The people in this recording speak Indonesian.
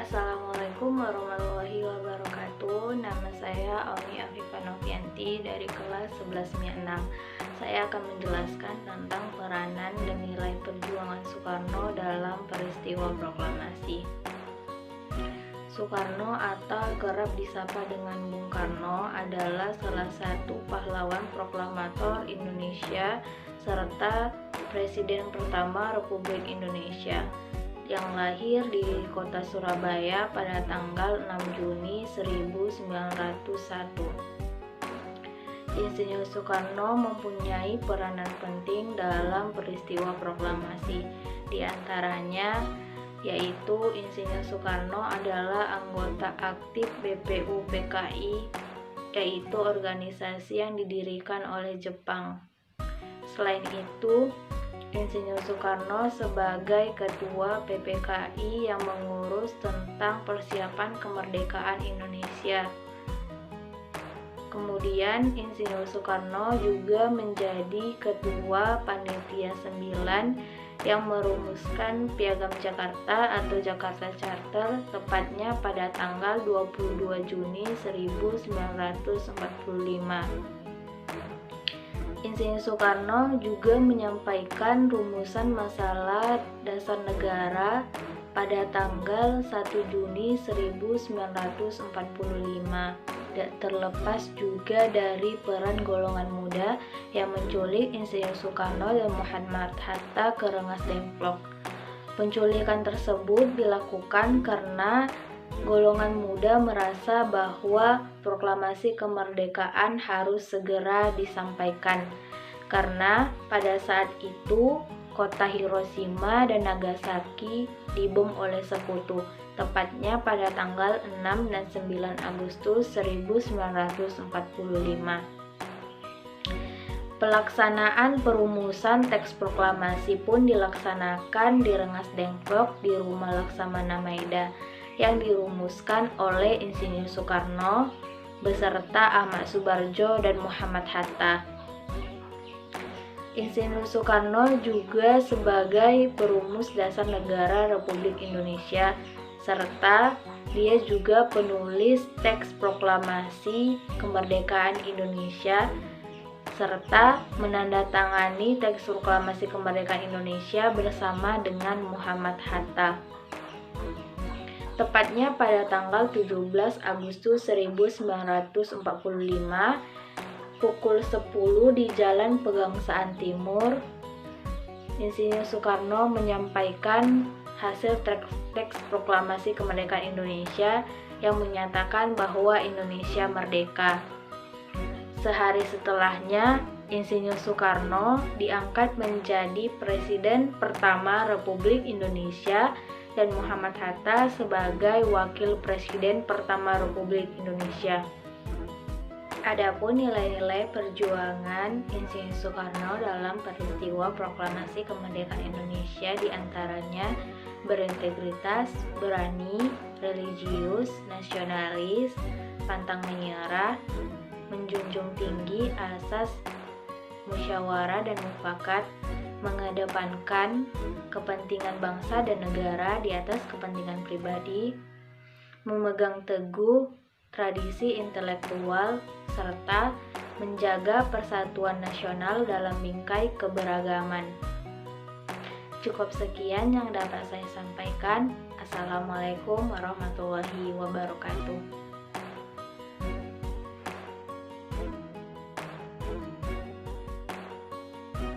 Assalamualaikum warahmatullahi wabarakatuh. Nama saya Auni Afifah Novianti dari kelas 11 6. Saya akan menjelaskan tentang peranan dan nilai perjuangan Soekarno dalam peristiwa proklamasi. Soekarno atau kerap disapa dengan Bung Karno adalah salah satu pahlawan proklamator Indonesia serta Presiden pertama Republik Indonesia yang lahir di kota Surabaya pada tanggal 6 Juni 1901. Insinyur Soekarno mempunyai peranan penting dalam peristiwa proklamasi. Di antaranya yaitu Insinyur Soekarno adalah anggota aktif BPUPKI, yaitu organisasi yang didirikan oleh Jepang. Selain itu, Insinyur Soekarno sebagai ketua PPKI yang mengurus tentang persiapan kemerdekaan Indonesia. Kemudian Insinyur Soekarno juga menjadi ketua Panitia 9 yang merumuskan Piagam Jakarta atau Jakarta Charter tepatnya pada tanggal 22 Juni 1945. Insinyur Soekarno juga menyampaikan rumusan masalah dasar negara pada tanggal 1 Juni 1945. Terlepas juga dari peran golongan muda yang menculik Insinyur Soekarno dan Muhammad Hatta ke Rengas Dengklok. Penculikan tersebut dilakukan karena golongan muda merasa bahwa proklamasi kemerdekaan harus segera disampaikan karena pada saat itu kota Hiroshima dan Nagasaki dibom oleh sekutu, tepatnya pada tanggal 6 dan 9 Agustus 1945. Pelaksanaan perumusan teks proklamasi pun dilaksanakan di Rengas Dengklok di Rumah Laksamana Maeda yang dirumuskan oleh Insinyur Soekarno beserta Ahmad Subarjo dan Muhammad Hatta. Insinyur Soekarno juga sebagai perumus dasar negara Republik Indonesia serta dia juga penulis teks proklamasi kemerdekaan Indonesia serta menandatangani teks proklamasi kemerdekaan Indonesia bersama dengan Muhammad Hatta. Tepatnya pada tanggal 17 Agustus 1945 pukul 10 di Jalan Pegangsaan Timur, Insinyur Soekarno menyampaikan hasil teks proklamasi kemerdekaan Indonesia yang menyatakan bahwa Indonesia merdeka. Sehari setelahnya, Insinyur Soekarno diangkat menjadi Presiden pertama Republik Indonesia dan Muhammad Hatta sebagai Wakil Presiden pertama Republik Indonesia. Adapun nilai-nilai perjuangan Insinyur Soekarno dalam peristiwa proklamasi kemerdekaan Indonesia diantaranya berintegritas, berani, religius, nasionalis, pantang menyerah, menjunjung tinggi asas musyawarah dan mufakat, mengedepankan kepentingan bangsa dan negara di atas kepentingan pribadi, memegang teguh tradisi intelektual, serta menjaga persatuan nasional dalam bingkai keberagaman. Cukup sekian yang dapat saya sampaikan. Assalamualaikum warahmatullahi wabarakatuh.